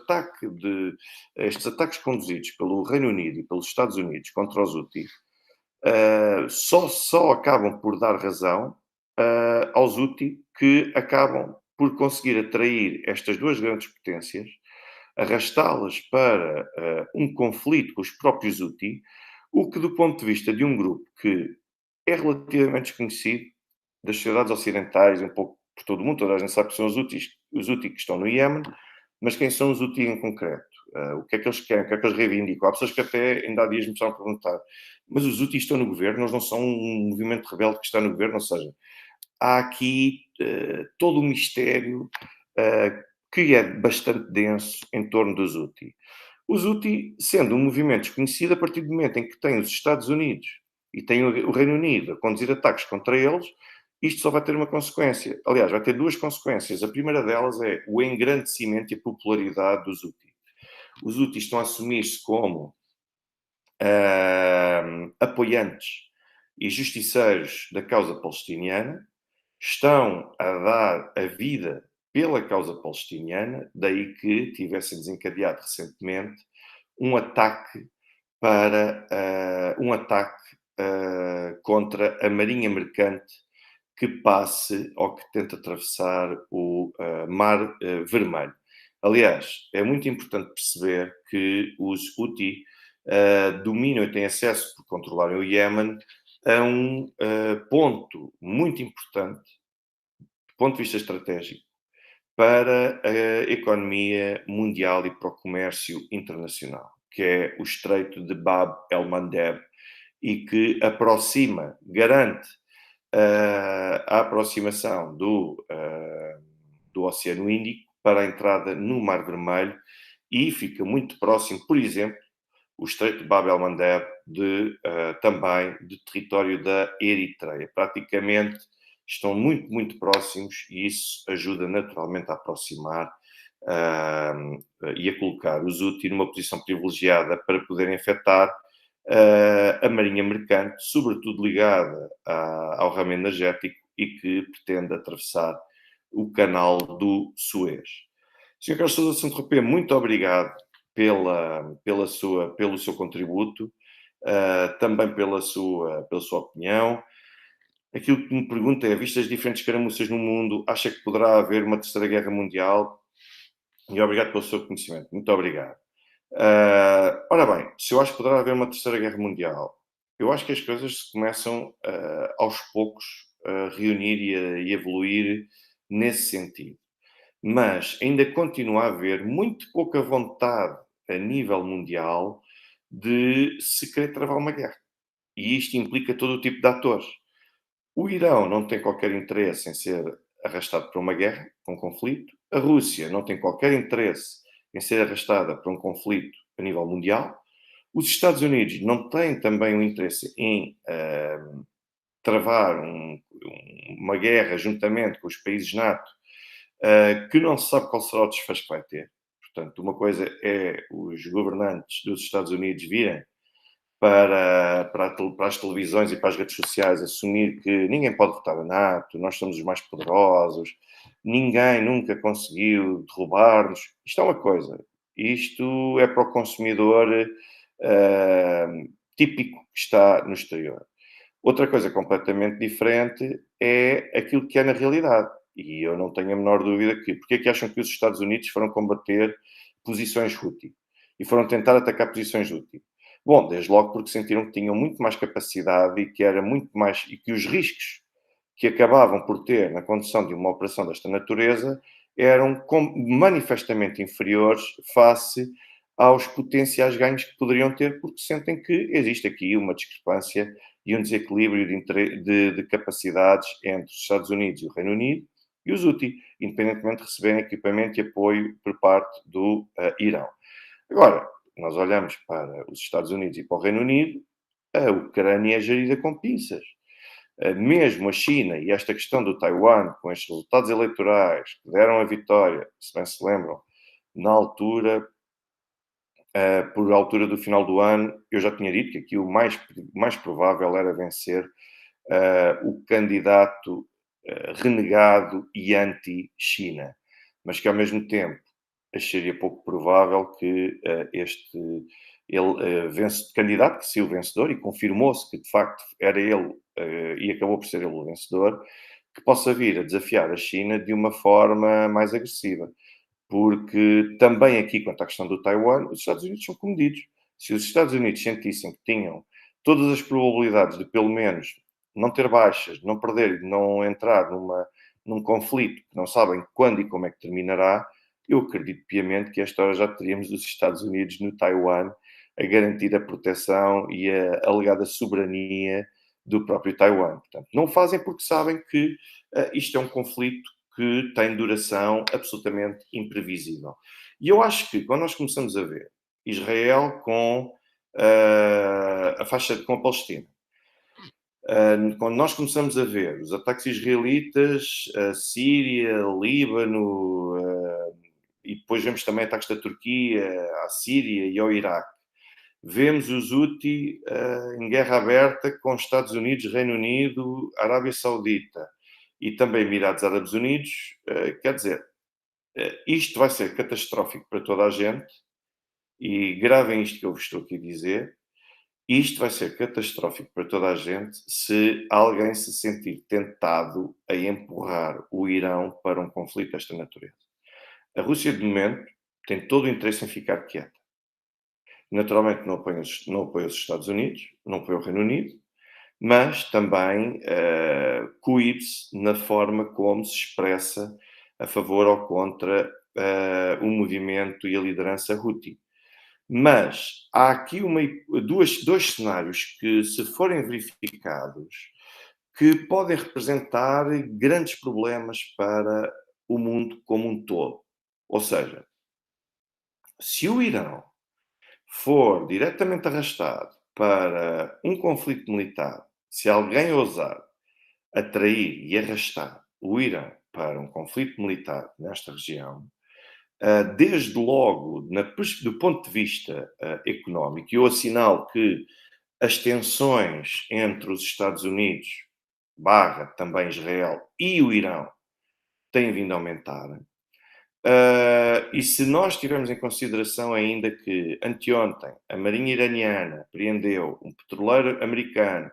ataques conduzidos pelo Reino Unido e pelos Estados Unidos contra os Houthi só acabam por dar razão aos Houthi, que acabam por conseguir atrair estas duas grandes potências, arrastá-las para um conflito com os próprios Houthi, o que, do ponto de vista de um grupo que é relativamente desconhecido das sociedades ocidentais, um pouco por todo o mundo, toda a gente sabe que são os Houthi que estão no Iémen, mas quem são os Houthi em concreto? O que é que eles querem? O que é que eles reivindicam? Há pessoas que até ainda há dias me estão a perguntar, mas os Houthi estão no governo, eles não são um movimento rebelde que está no governo, ou seja, há aqui todo o mistério que é bastante denso em torno dos Houthi. Os Houthi, sendo um movimento desconhecido, a partir do momento em que tem os Estados Unidos e tem o Reino Unido a conduzir ataques contra eles, isto só vai ter uma consequência. Aliás, vai ter duas consequências. A primeira delas é o engrandecimento e a popularidade dos Houthi. Os Houthi estão a assumir-se como apoiantes e justiceiros da causa palestiniana, estão a dar a vida pela causa palestiniana, daí que tivessem desencadeado recentemente um ataque contra a marinha mercante que passe ou que tente atravessar o Mar Vermelho. Aliás, é muito importante perceber que os Houthi dominam e têm acesso, por controlarem o Iémen, a um ponto muito importante, do ponto de vista estratégico, para a economia mundial e para o comércio internacional, que é o Estreito de Bab el-Mandeb, e que garante a aproximação do Oceano Índico para a entrada no Mar Vermelho, e fica muito próximo, por exemplo, o Estreito de Bab el-Mandeb também do território da Eritreia. Praticamente estão muito, muito próximos, e isso ajuda naturalmente a aproximar e a colocar os Houthi numa posição privilegiada para poderem afetar a marinha mercante, sobretudo ligada ao ramo energético e que pretende atravessar o canal do Suez. Sr. Carlos Sousa Santo-Ropê, muito obrigado pelo seu contributo, também pela sua opinião. Aquilo que me pergunta é, vistas as diferentes caramuças no mundo, acha que poderá haver uma terceira guerra mundial? E obrigado pelo seu conhecimento. Muito obrigado. Ora bem, se eu acho que poderá haver uma terceira guerra mundial, eu acho que as coisas se começam aos poucos a reunir e a evoluir nesse sentido. Mas ainda continua a haver muito pouca vontade a nível mundial de se querer travar uma guerra. E isto implica todo o tipo de atores. O Irão não tem qualquer interesse em ser arrastado para uma guerra, para um conflito. A Rússia não tem qualquer interesse em ser arrastada para um conflito a nível mundial. Os Estados Unidos não têm também um interesse em travar uma guerra juntamente com os países NATO, que não se sabe qual será o desfecho que vai ter. Portanto, uma coisa é os governantes dos Estados Unidos virem para as televisões e para as redes sociais assumir que ninguém pode votar a NATO, nós somos os mais poderosos, ninguém nunca conseguiu derrubar-nos. Isto é uma coisa. Isto é para o consumidor típico que está no exterior. Outra coisa completamente diferente é aquilo que é na realidade. E eu não tenho a menor dúvida que... Porque é que acham que os Estados Unidos foram combater posições Houthi? E foram tentar atacar posições Houthi? Bom, desde logo porque sentiram que tinham muito mais capacidade e que era muito mais... E que os riscos que acabavam por ter na condução de uma operação desta natureza eram manifestamente inferiores face aos potenciais ganhos que poderiam ter, porque sentem que existe aqui uma discrepância e um desequilíbrio de capacidades entre os Estados Unidos e o Reino Unido e os Houthi, independentemente de receberem equipamento e apoio por parte do Irão. Agora, nós olhamos para os Estados Unidos e para o Reino Unido, a Ucrânia é gerida com pinças. Mesmo a China e esta questão do Taiwan, com estes resultados eleitorais que deram a vitória, se bem se lembram, na altura, por altura do final do ano, eu já tinha dito que aqui o mais provável era vencer o candidato renegado e anti-China, mas que ao mesmo tempo acharia pouco provável que candidato que saiu vencedor e confirmou-se que de facto era ele e acabou por ser ele o vencedor, que possa vir a desafiar a China de uma forma mais agressiva. Porque também aqui, quanto à questão do Taiwan, os Estados Unidos são comedidos. Se os Estados Unidos sentissem que tinham todas as probabilidades de, pelo menos, não ter baixas, não perder, não entrar num conflito que não sabem quando e como é que terminará, eu acredito piamente que esta hora já teríamos os Estados Unidos no Taiwan a garantir a proteção e a alegada soberania do próprio Taiwan. Portanto, não fazem porque sabem que isto é um conflito que tem duração absolutamente imprevisível. E eu acho que quando nós começamos a ver Israel com a faixa com a Palestina, quando nós começamos a ver os ataques israelitas, a Síria, Líbano, e depois vemos também ataques da Turquia à Síria e ao Iraque, vemos os Houthi em guerra aberta com Estados Unidos, Reino Unido, Arábia Saudita e também Emirados Árabes Unidos. Quer dizer, isto vai ser catastrófico para toda a gente e gravem isto que eu vos estou aqui a dizer. Isto vai ser catastrófico para toda a gente se alguém se sentir tentado a empurrar o Irão para um conflito desta natureza. A Rússia, de momento, tem todo o interesse em ficar quieta. Naturalmente não apoia os Estados Unidos, não apoia o Reino Unido, mas também coíbe-se na forma como se expressa a favor ou contra o movimento e a liderança Houthi. Mas há aqui dois cenários que, se forem verificados, que podem representar grandes problemas para o mundo como um todo. Ou seja, se o Irão for diretamente arrastado para um conflito militar, se alguém ousar atrair e arrastar o Irão para um conflito militar nesta região, desde logo, do ponto de vista económico, eu assinalo que as tensões entre os Estados Unidos, barra também Israel e o Irão, têm vindo a aumentar. E se nós tivermos em consideração ainda que anteontem a Marinha iraniana apreendeu um petroleiro americano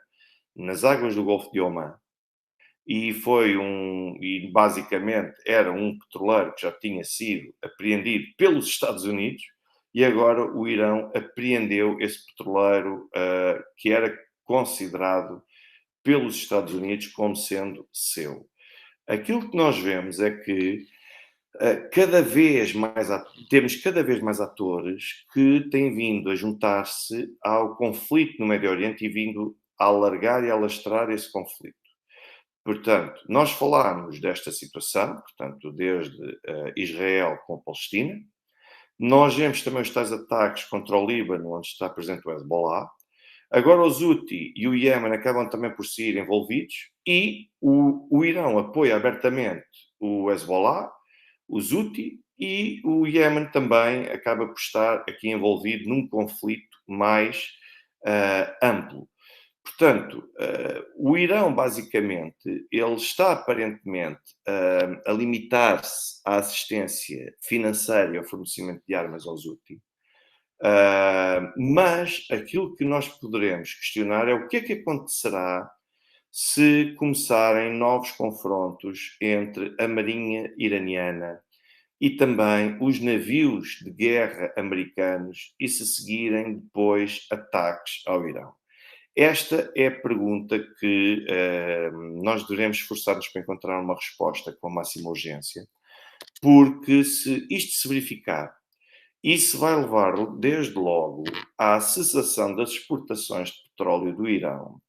nas águas do Golfo de Omã, e basicamente era um petroleiro que já tinha sido apreendido pelos Estados Unidos, e agora o Irão apreendeu esse petroleiro que era considerado pelos Estados Unidos como sendo seu. Aquilo que nós vemos é que temos cada vez mais atores que têm vindo a juntar-se ao conflito no Médio Oriente e vindo a alargar e alastrar esse conflito. Portanto, nós falámos desta situação, portanto, desde Israel com a Palestina. Nós vemos também os tais ataques contra o Líbano, onde está presente o Hezbollah. Agora os Houthi e o Iémen acabam também por se ir envolvidos e o Irão apoia abertamente o Hezbollah, os Houthi e o Iémen também acaba por estar aqui envolvido num conflito mais amplo. Portanto, o Irão, basicamente, ele está aparentemente a limitar-se à assistência financeira e ao fornecimento de armas aos Houthi. Mas aquilo que nós poderemos questionar é o que é que acontecerá se começarem novos confrontos entre a marinha iraniana e também os navios de guerra americanos e se seguirem depois ataques ao Irão. Esta é a pergunta que nós devemos esforçar-nos para encontrar uma resposta com a máxima urgência, porque se isto se verificar, isso vai levar, desde logo, à cessação das exportações de petróleo do Irão,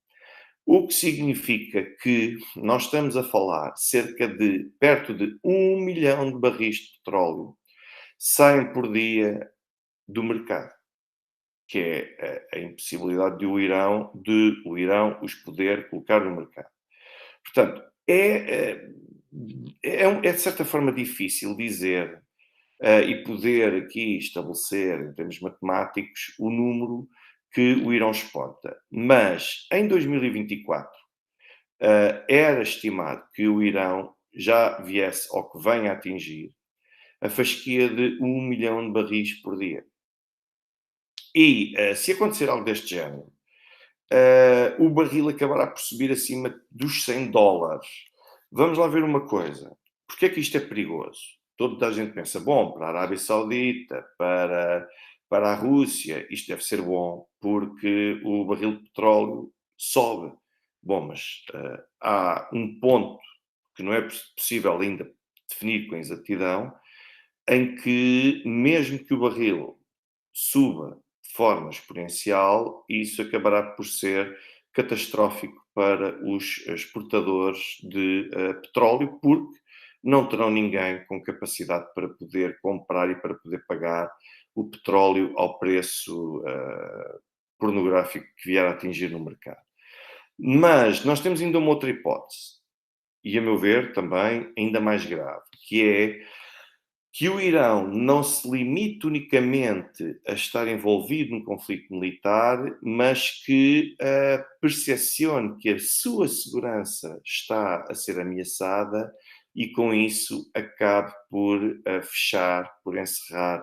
o que significa que nós estamos a falar cerca de perto de 1 milhão de barris de petróleo saem por dia do mercado, que é a impossibilidade de o Irão os poder colocar no mercado. Portanto, é de certa forma difícil dizer e poder aqui estabelecer, em termos matemáticos, o número que o Irão exporta. Mas, em 2024, era estimado que o Irão já viesse, ou que venha a atingir, a fasquia de 1 milhão de barris por dia. E, se acontecer algo deste género, o barril acabará por subir acima dos $100. Vamos lá ver uma coisa. Porquê é que isto é perigoso? Toda a gente pensa, bom, para a Arábia Saudita, para a Rússia, isto deve ser bom, porque o barril de petróleo sobe. Bom, mas há um ponto que não é possível ainda definir com exatidão, em que mesmo que o barril suba de forma exponencial, isso acabará por ser catastrófico para os exportadores de petróleo, porque não terão ninguém com capacidade para poder comprar e para poder pagar o petróleo ao preço pornográfico que vier a atingir no mercado. Mas nós temos ainda uma outra hipótese, e a meu ver também ainda mais grave, que é que o Irão não se limite unicamente a estar envolvido num conflito militar, mas que percepcione que a sua segurança está a ser ameaçada e, com isso, acabe por fechar, por encerrar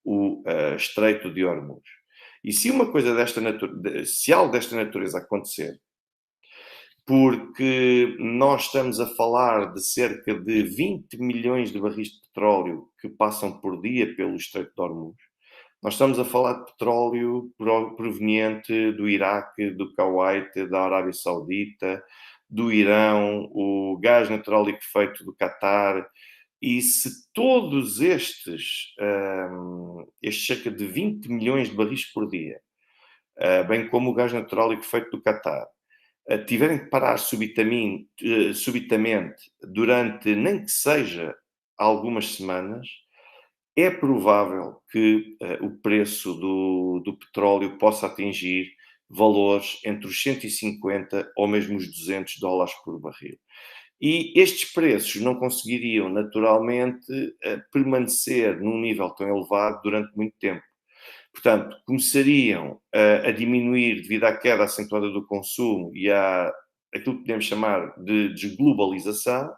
o Estreito de Hormuz. E se uma coisa desta natureza, se algo desta natureza acontecer, porque nós estamos a falar de cerca de 20 milhões de barris de petróleo que passam por dia pelo Estreito de Hormuz. Nós estamos a falar de petróleo proveniente do Iraque, do Kuwait, da Arábia Saudita, do Irão, o gás natural liquefeito do Catar. E se todos estes cerca de 20 milhões de barris por dia, bem como o gás natural liquefeito do Catar, tiverem que parar subitamente durante nem que seja algumas semanas, é provável que o preço do petróleo possa atingir valores entre os 150 ou mesmo os $200 por barril. E estes preços não conseguiriam naturalmente permanecer num nível tão elevado durante muito tempo. Portanto, começariam a diminuir devido à queda acentuada do consumo e à aquilo que podemos chamar de desglobalização.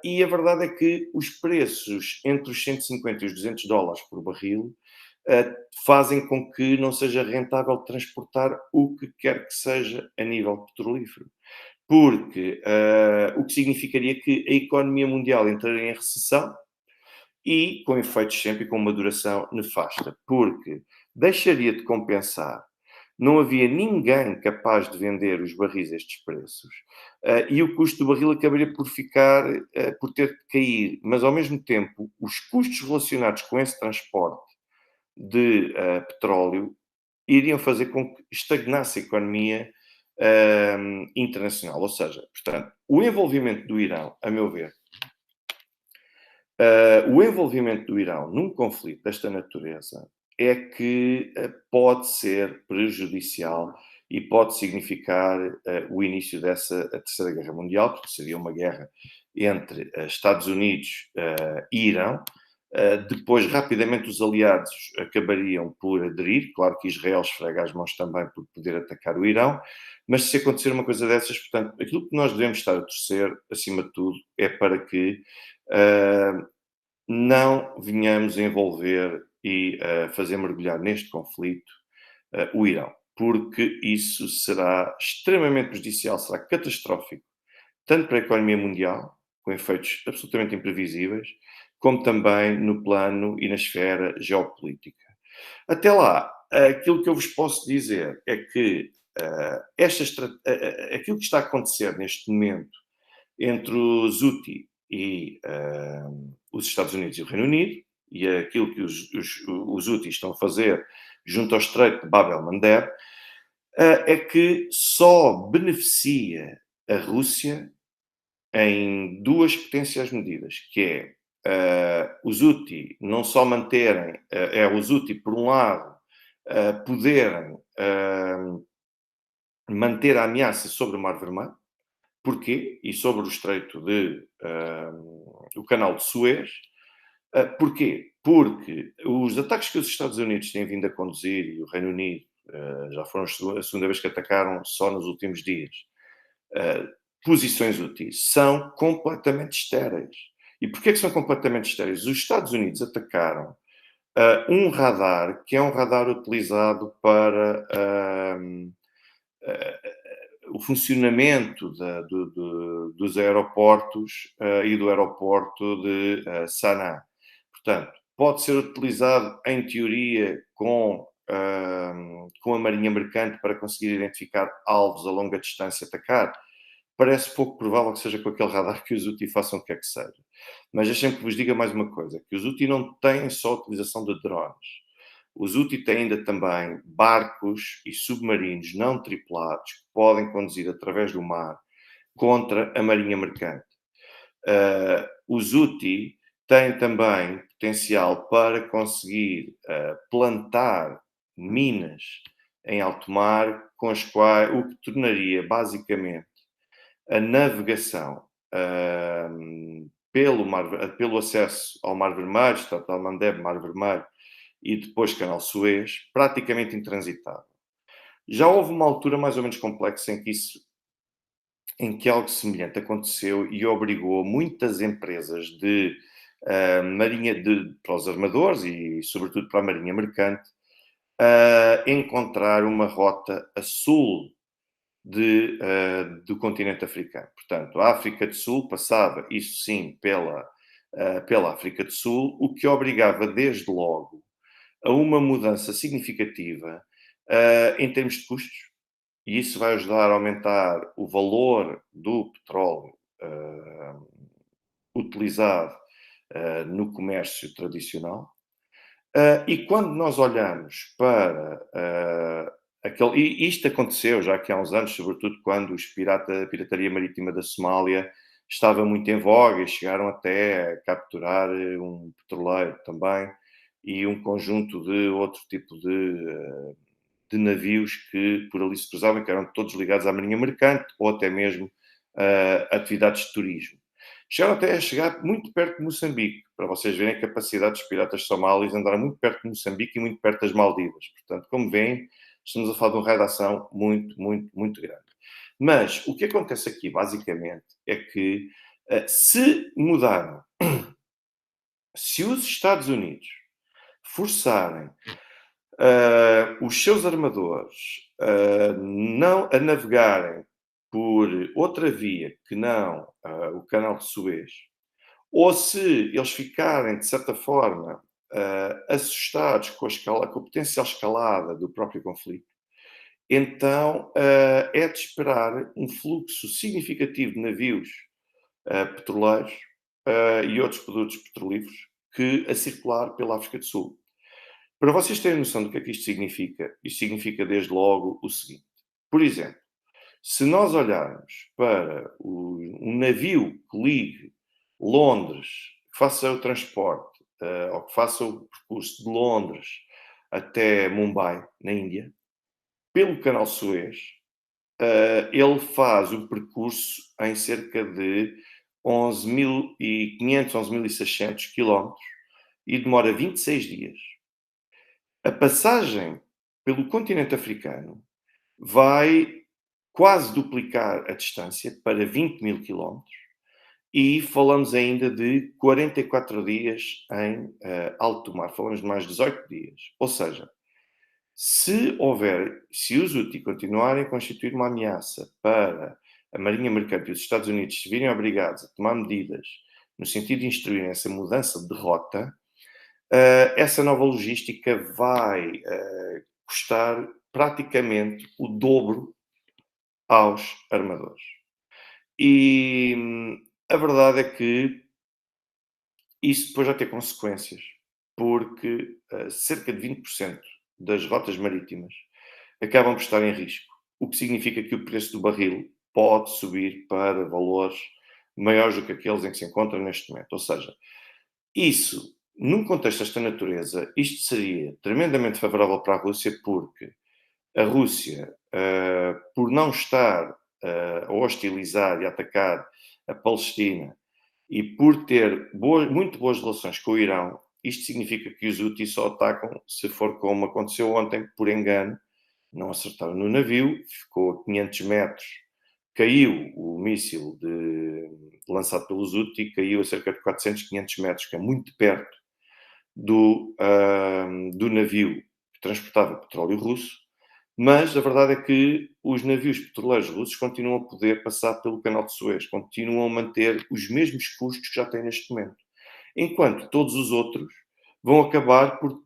E a verdade é que os preços entre os 150 e os $200 por barril fazem com que não seja rentável transportar o que quer que seja a nível petrolífero. Porque o que significaria que a economia mundial entraria em recessão, e com efeitos sempre com uma duração nefasta, porque deixaria de compensar, não havia ninguém capaz de vender os barris a estes preços, e o custo do barril acabaria por por ter de cair, mas ao mesmo tempo os custos relacionados com esse transporte de petróleo iriam fazer com que estagnasse a economia internacional. Ou seja, portanto, o envolvimento do Irão, a meu ver, o envolvimento do Irão num conflito desta natureza é que pode ser prejudicial e pode significar o início dessa a Terceira Guerra Mundial, porque seria uma guerra entre Estados Unidos e Irão. Depois, rapidamente, os aliados acabariam por aderir. Claro que Israel esfrega as mãos também por poder atacar o Irão, mas se acontecer uma coisa dessas, portanto, aquilo que nós devemos estar a torcer, acima de tudo, é para que não venhamos a envolver e fazer mergulhar neste conflito o Irão, porque isso será extremamente prejudicial, será catastrófico, tanto para a economia mundial, com efeitos absolutamente imprevisíveis, como também no plano e na esfera geopolítica. Até lá, aquilo que eu vos posso dizer é que aquilo que está a acontecer neste momento entre os Houthi e os Estados Unidos e o Reino Unido, e aquilo que os Houthis estão a fazer junto ao Estreito de Bab el-Mandeb, é que só beneficia a Rússia em duas potenciais medidas, que é os Houthi não só manterem, os Houthi, por um lado, poderem manter a ameaça sobre o Mar Vermelho. Porquê? E sobre o Estreito de o Canal de Suez. Porquê? Porque os ataques que os Estados Unidos têm vindo a conduzir e o Reino Unido já foram a segunda vez que atacaram só nos últimos dias. Posições úteis são completamente estéreis. E porquê que são completamente estéreis? Os Estados Unidos atacaram um radar que é um radar utilizado para o funcionamento dos aeroportos e do aeroporto de Sanaa. Portanto, pode ser utilizado, em teoria, com a Marinha Mercante para conseguir identificar alvos a longa distância atacar. Parece pouco provável que seja com aquele radar que os Houthi façam o que é que seja. Mas deixem-me que vos diga mais uma coisa, que os Houthi não têm só a utilização de drones. Os Houthi têm ainda também barcos e submarinos não tripulados que podem conduzir através do mar contra a marinha mercante. Os Houthi têm também potencial para conseguir plantar minas em alto mar, com as quais, o que tornaria basicamente a navegação pelo acesso ao Mar Vermelho, Estreito de Al-Mandeb, Mar Vermelho, e depois Canal Suez, praticamente intransitável. Já houve uma altura mais ou menos complexa em que algo semelhante aconteceu e obrigou muitas empresas de marinha para os armadores e sobretudo para a marinha mercante a encontrar uma rota a sul do continente africano. Portanto, a África do Sul passava, isso sim, pela África do Sul, o que obrigava desde logo a uma mudança significativa em termos de custos, e isso vai ajudar a aumentar o valor do petróleo utilizado no comércio tradicional. E quando nós olhamos para e isto aconteceu já que há uns anos, sobretudo quando a pirataria marítima da Somália estava muito em voga e chegaram até a capturar um petroleiro também e um conjunto de outro tipo de navios que por ali se cruzavam, que eram todos ligados à marinha mercante ou até mesmo atividades de turismo. Chegaram até a chegar muito perto de Moçambique, para vocês verem a capacidade dos piratas somálios de andar muito perto de Moçambique e muito perto das Maldivas. Portanto, como veem, estamos a falar de um raio de ação muito, muito, muito grande. Mas o que acontece aqui, basicamente, é que se mudaram, se os Estados Unidos forçarem os seus armadores a navegarem por outra via que não o canal de Suez, ou se eles ficarem, de certa forma, assustados com a potencial escalada do próprio conflito, então é de esperar um fluxo significativo de navios petroleiros e outros produtos petrolíferos a circular pela África do Sul. Para vocês terem noção do que é que isto significa desde logo o seguinte. Por exemplo, Se nós olharmos para um navio que ligue Londres, que faça o transporte, ou que faça o percurso de Londres até Mumbai, na Índia, pelo canal Suez, ele faz o percurso em cerca de 11.500, 11.600 quilómetros e demora 26 dias. A passagem pelo continente africano vai quase duplicar a distância para 20.000 quilómetros e falamos ainda de 44 dias em alto mar. Falamos de mais 18 dias. Ou seja, se os Houthi continuarem a constituir uma ameaça para a Marinha Mercante e os Estados Unidos se virem obrigados a tomar medidas no sentido de instruírem essa mudança de rota, essa nova logística vai custar praticamente o dobro aos armadores. E a verdade é que isso depois vai ter consequências, porque cerca de 20% das rotas marítimas acabam por estar em risco, o que significa que o preço do barril pode subir para valores maiores do que aqueles em que se encontra neste momento. Ou seja, isso, num contexto desta natureza, isto seria tremendamente favorável para a Rússia, porque a Rússia, por não estar a hostilizar e a atacar a Palestina e por ter muito boas relações com o Irão, isto significa que os Houthis só atacam se for como aconteceu ontem, por engano, não acertaram no navio, ficou a 500 metros, caiu o míssil lançado pelos Houthis, caiu a cerca de 400, 500 metros, que é muito perto do navio que transportava petróleo russo, mas a verdade é que os navios petroleiros russos continuam a poder passar pelo canal de Suez, continuam a manter os mesmos custos que já têm neste momento. Enquanto todos os outros vão acabar por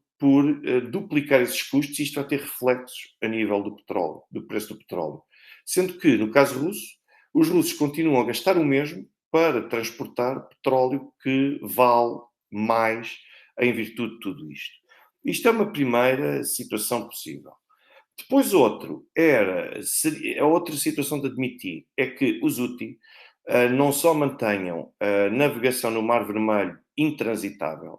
duplicar esses custos e isto vai ter reflexos a nível do petróleo, do preço do petróleo. Sendo que, no caso russo, os russos continuam a gastar o mesmo para transportar petróleo que vale mais em virtude de tudo isto. Isto é uma primeira situação possível. Depois a outra situação de admitir é que os Houthi não só mantenham a navegação no Mar Vermelho intransitável,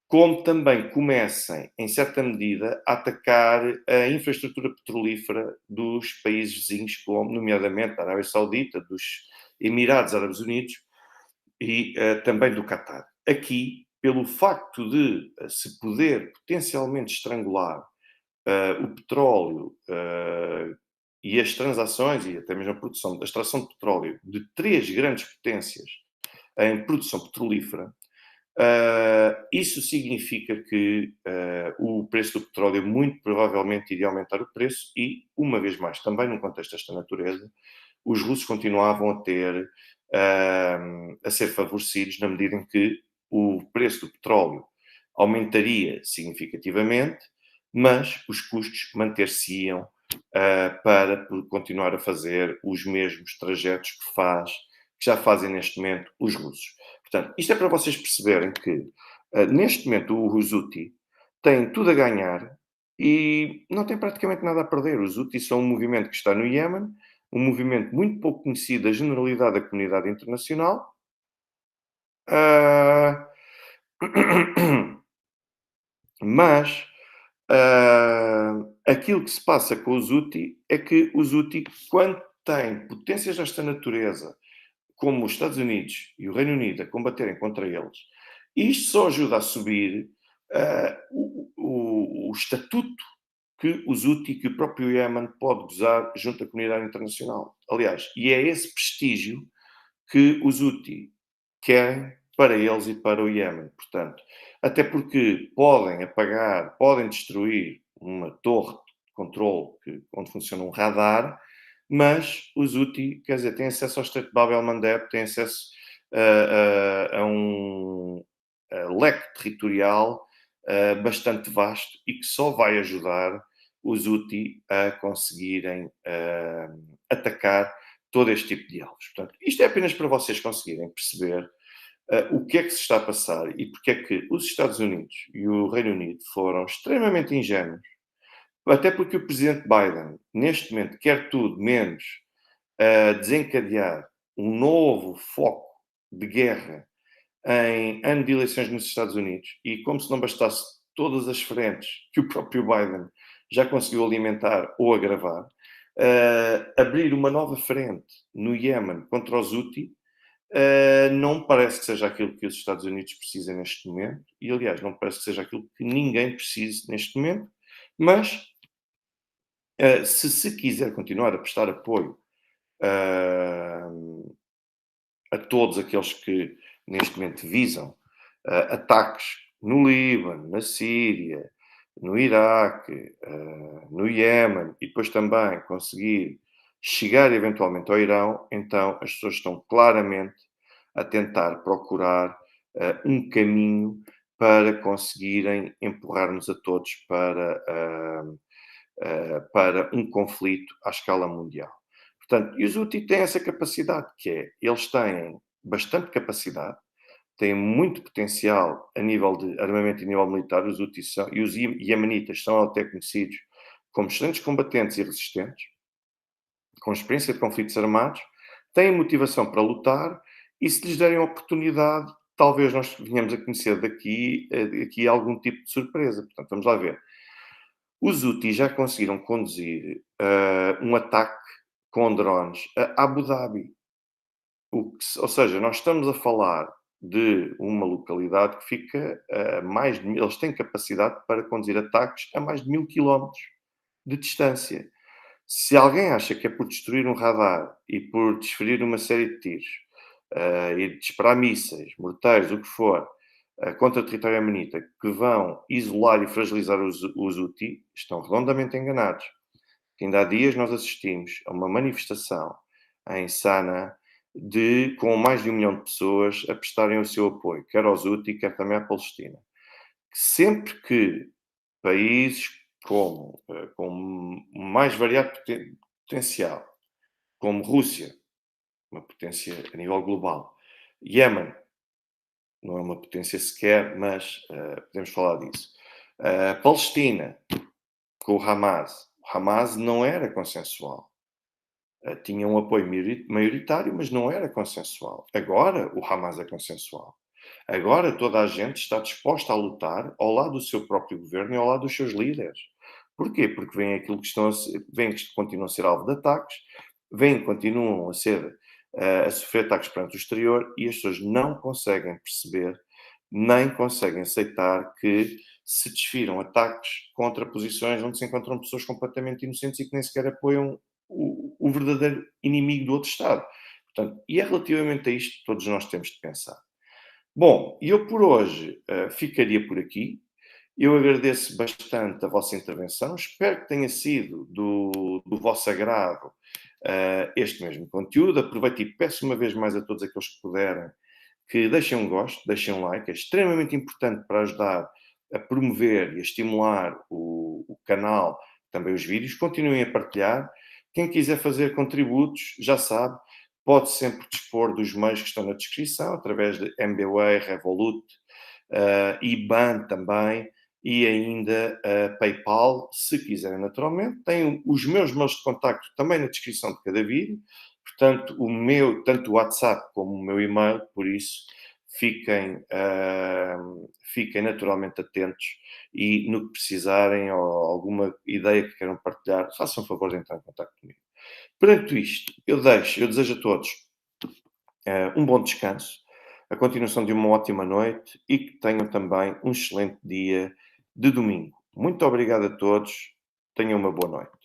como também comecem, em certa medida, a atacar a infraestrutura petrolífera dos países vizinhos, como, nomeadamente, da Arábia Saudita, dos Emirados Árabes Unidos e também do Catar. Aqui, pelo facto de se poder potencialmente estrangular o petróleo e as transações e até mesmo a extração de petróleo de três grandes potências em produção petrolífera, isso significa que o preço do petróleo muito provavelmente iria aumentar o preço e, uma vez mais, também num contexto desta natureza, os russos continuavam a ser favorecidos na medida em que o preço do petróleo aumentaria significativamente, mas os custos manter-se-iam para continuar a fazer os mesmos trajetos que já fazem neste momento os russos. Portanto, isto é para vocês perceberem que neste momento os Houthi têm tudo a ganhar e não têm praticamente nada a perder. Os Houthi são um movimento que está no Iémen, um movimento muito pouco conhecido da generalidade da comunidade internacional. Ah, mas aquilo que se passa com os Houthi é que os Houthi, quando têm potências desta natureza, como os Estados Unidos e o Reino Unido a combaterem contra eles, isto só ajuda a subir o estatuto que os Houthi, que o próprio Iémen pode gozar junto à comunidade internacional. Aliás, e é esse prestígio que os Houthi querem para eles e para o Iémen. Portanto, até porque podem apagar, podem destruir uma torre de controle onde funciona um radar, mas os Houthi, quer dizer, têm acesso ao Estreito de Bab el-Mandeb, têm acesso a um leque territorial bastante vasto e que só vai ajudar os Houthi a conseguirem atacar todo este tipo de alvos. Portanto, isto é apenas para vocês conseguirem perceber o que é que se está a passar e porque é que os Estados Unidos e o Reino Unido foram extremamente ingênuos, até porque o presidente Biden, neste momento, quer tudo menos desencadear um novo foco de guerra em ano de eleições nos Estados Unidos, e como se não bastasse todas as frentes que o próprio Biden já conseguiu alimentar ou agravar, abrir uma nova frente no Iémen contra os Houthi, não me parece que seja aquilo que os Estados Unidos precisam neste momento, e aliás, não me parece que seja aquilo que ninguém precise neste momento, mas se quiser continuar a prestar apoio uh, a todos aqueles que neste momento visam ataques no Líbano, na Síria, no Iraque, no Iémen e depois também conseguir chegar eventualmente ao Irão, então as pessoas estão claramente a tentar procurar um caminho para conseguirem empurrar-nos a todos para um conflito à escala mundial. Portanto, e os Houthi têm essa capacidade, que é, eles têm bastante capacidade, têm muito potencial a nível de armamento e nível militar, os Houthis e os iemenitas são até conhecidos como excelentes combatentes e resistentes, com experiência de conflitos armados, têm motivação para lutar e se lhes derem a oportunidade, talvez nós venhamos a conhecer daqui algum tipo de surpresa. Portanto, vamos lá ver. Os Houthis já conseguiram conduzir um ataque com drones a Abu Dhabi. Ou seja, nós estamos a falar de uma localidade que fica a mais de eles têm capacidade para conduzir ataques a mais de 1000 quilómetros de distância. Se alguém acha que é por destruir um radar e por desferir uma série de tiros e disparar mísseis, morteiros, o que for, contra o território amenita, que vão isolar e fragilizar os Houthi, estão redondamente enganados. Ainda há dias nós assistimos a uma manifestação em Sanaa com mais de 1 milhão de pessoas a prestarem o seu apoio, quer aos Houthi, quer também à Palestina. Sempre que países com mais variado potencial, como Rússia, uma potência a nível global, Iémen, não é uma potência sequer, mas podemos falar disso. Palestina, com o Hamas. O Hamas não era consensual. Tinha um apoio maioritário, mas não era consensual. Agora o Hamas é consensual. Agora toda a gente está disposta a lutar ao lado do seu próprio governo e ao lado dos seus líderes. Porquê? Porque veem aquilo que veem que continuam a ser alvo de ataques, veem que continuam a sofrer ataques perante o exterior e as pessoas não conseguem perceber, nem conseguem aceitar que se desfiram ataques contra posições onde se encontram pessoas completamente inocentes e que nem sequer apoiam o verdadeiro inimigo do outro Estado. Portanto, e é relativamente a isto que todos nós temos de pensar. Bom, eu por hoje ficaria por aqui. Eu agradeço bastante a vossa intervenção. Espero que tenha sido do vosso agrado este mesmo conteúdo. Aproveito e peço uma vez mais a todos aqueles que puderem que deixem um gosto, deixem um like. É extremamente importante para ajudar a promover e a estimular o canal, também os vídeos. Continuem a partilhar. Quem quiser fazer contributos, já sabe, pode sempre dispor dos meios que estão na descrição, através de MBWay, Revolut, IBAN também, e ainda PayPal, se quiserem naturalmente. Tenho os meus meios de contacto também na descrição de cada vídeo. Portanto, tanto o WhatsApp como o meu e-mail, por isso, fiquem naturalmente atentos e no que precisarem ou alguma ideia que queiram partilhar, façam o favor de entrar em contato comigo. Perante isto, eu desejo a todos um bom descanso, a continuação de uma ótima noite e que tenham também um excelente dia de domingo. Muito obrigado a todos, tenham uma boa noite.